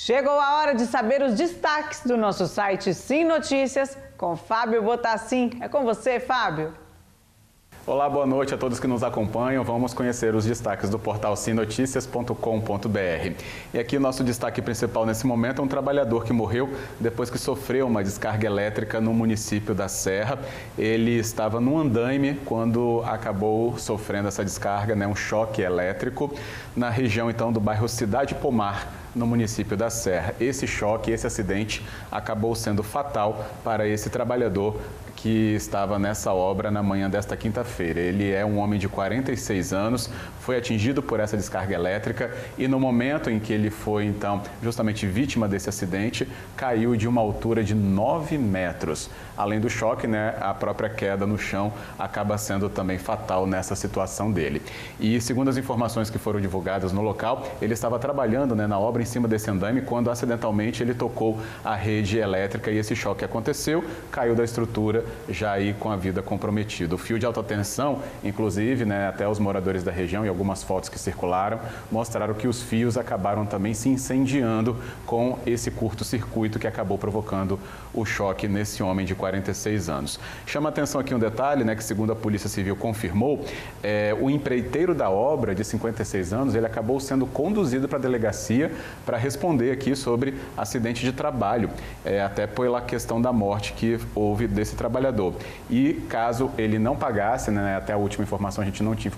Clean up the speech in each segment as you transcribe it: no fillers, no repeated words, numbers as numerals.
Chegou a hora de saber os destaques do nosso site Sim Notícias com Fábio Botassin. É com você, Fábio. Olá, boa noite a todos que nos acompanham. Vamos conhecer os destaques do portal simnoticias.com.br. E aqui o nosso destaque principal nesse momento é um trabalhador que morreu depois que sofreu uma descarga elétrica no município da Serra. Ele estava no andaime quando acabou sofrendo essa descarga, um choque elétrico, na região então do bairro Cidade Pomar, no município da Serra. Esse choque, esse acidente acabou sendo fatal para esse trabalhador que estava nessa obra na manhã desta quinta-feira. Ele é um homem de 46 anos, foi atingido por essa descarga elétrica e no momento em que ele foi, então, justamente vítima desse acidente, caiu de uma altura de 9 metros. Além do choque, a própria queda no chão acaba sendo também fatal nessa situação dele. E segundo as informações que foram divulgadas no local, ele estava trabalhando na obra em cima desse andaime quando acidentalmente ele tocou a rede elétrica e esse choque aconteceu, caiu da estrutura, já aí com a vida comprometida. O fio de alta tensão, inclusive, até os moradores da região e algumas fotos que circularam, mostraram que os fios acabaram também se incendiando com esse curto-circuito que acabou provocando o choque nesse homem de 46 anos. Chama atenção aqui um detalhe, que segundo a Polícia Civil confirmou, o empreiteiro da obra, de 56 anos, ele acabou sendo conduzido para a delegacia para responder aqui sobre acidente de trabalho, até pela questão da morte que houve desse trabalhador. E caso ele não pagasse, até a última informação, a gente não tinha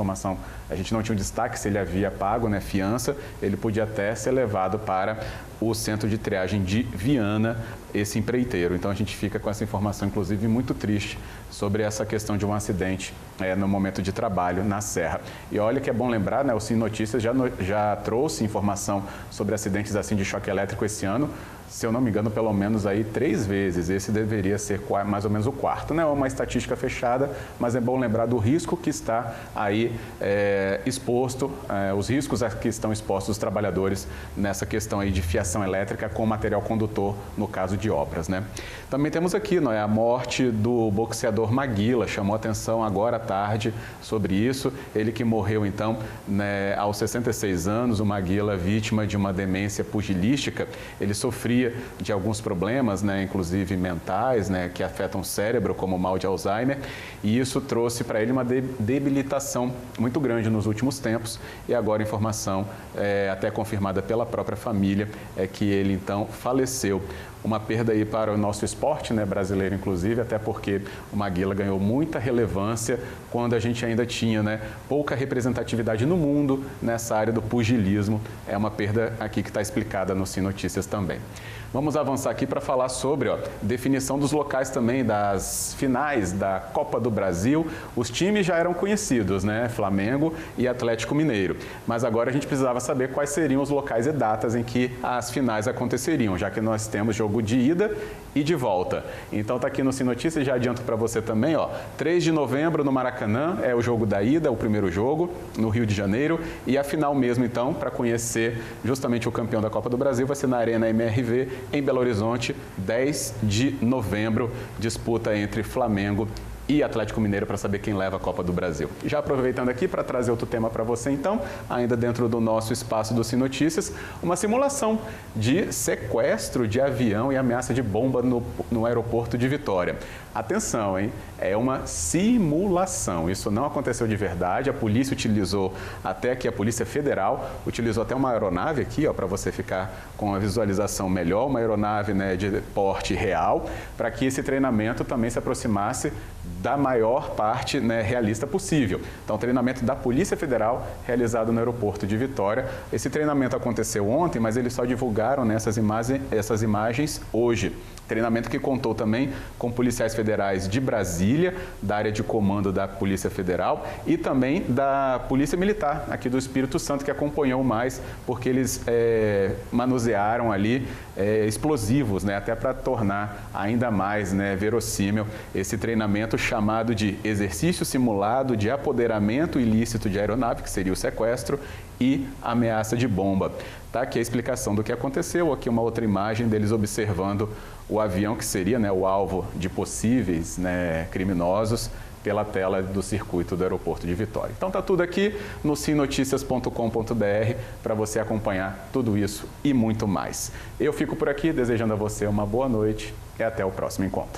um destaque se ele havia pago, fiança, ele podia até ser levado para o centro de triagem de Viana, esse empreiteiro. Então a gente fica com essa informação, inclusive, muito triste sobre essa questão de um acidente no momento de trabalho na Serra. E olha que é bom lembrar, o Sim Notícias já trouxe informação sobre acidentes assim de choque elétrico esse ano, se eu não me engano, pelo menos aí 3 vezes. Esse deveria ser mais ou menos o quarto. Não é uma estatística fechada, mas é bom lembrar do risco que está aí exposto, os riscos a que estão expostos os trabalhadores nessa questão aí de fiação elétrica com material condutor, no caso de obras, Também temos aqui, a morte do boxeador Maguila, chamou atenção agora à tarde sobre isso. Ele que morreu, então, aos 66 anos, o Maguila, vítima de uma demência pugilística. Ele sofria de alguns problemas, inclusive mentais, que afetam o cérebro, como o mal de Alzheimer, e isso trouxe para ele uma debilitação muito grande nos últimos tempos, e agora a informação, até confirmada pela própria família, é que ele então faleceu. Uma perda aí para o nosso esporte, brasileiro inclusive, até porque o Maguila ganhou muita relevância quando a gente ainda tinha, pouca representatividade no mundo nessa área do pugilismo. É uma perda aqui que está explicada no Sim Notícias também. Vamos avançar aqui para falar sobre definição dos locais também das finais da Copa do Brasil. Os times já eram conhecidos, Flamengo e Atlético Mineiro. Mas agora a gente precisava saber quais seriam os locais e datas em que as finais aconteceriam, já que nós temos jogo de ida e de volta. Então está aqui no Sim Notícias, já adianto para você também, 3 de novembro no Maracanã é o jogo da ida, o primeiro jogo, no Rio de Janeiro. E a final mesmo, então, para conhecer justamente o campeão da Copa do Brasil, vai ser na Arena MRV, em Belo Horizonte, 10 de novembro, disputa entre Flamengo e Atlético Mineiro para saber quem leva a Copa do Brasil. Já aproveitando aqui para trazer outro tema para você, então, ainda dentro do nosso espaço do Sim Notícias, uma simulação de sequestro de avião e ameaça de bomba no aeroporto de Vitória. Atenção, hein? É uma simulação. Isso não aconteceu de verdade. A polícia utilizou, até aqui a Polícia Federal, utilizou até uma aeronave aqui, para você ficar com a visualização melhor, uma aeronave de porte real, para que esse treinamento também se aproximasse da maior parte realista possível. Então, treinamento da Polícia Federal realizado no aeroporto de Vitória. Esse treinamento aconteceu ontem, mas eles só divulgaram essas imagens hoje. Treinamento que contou também com policiais federais de Brasília, da área de comando da Polícia Federal e também da Polícia Militar, aqui do Espírito Santo, que acompanhou mais, porque eles manusearam ali explosivos, até para tornar ainda mais verossímil esse treinamento chamado de exercício simulado de apoderamento ilícito de aeronave, que seria o sequestro, e ameaça de bomba. Tá aqui a explicação do que aconteceu, aqui uma outra imagem deles observando o avião que seria o alvo de possíveis criminosos pela tela do circuito do aeroporto de Vitória. Então tá tudo aqui no simnoticias.com.br para você acompanhar tudo isso e muito mais. Eu fico por aqui desejando a você uma boa noite e até o próximo encontro.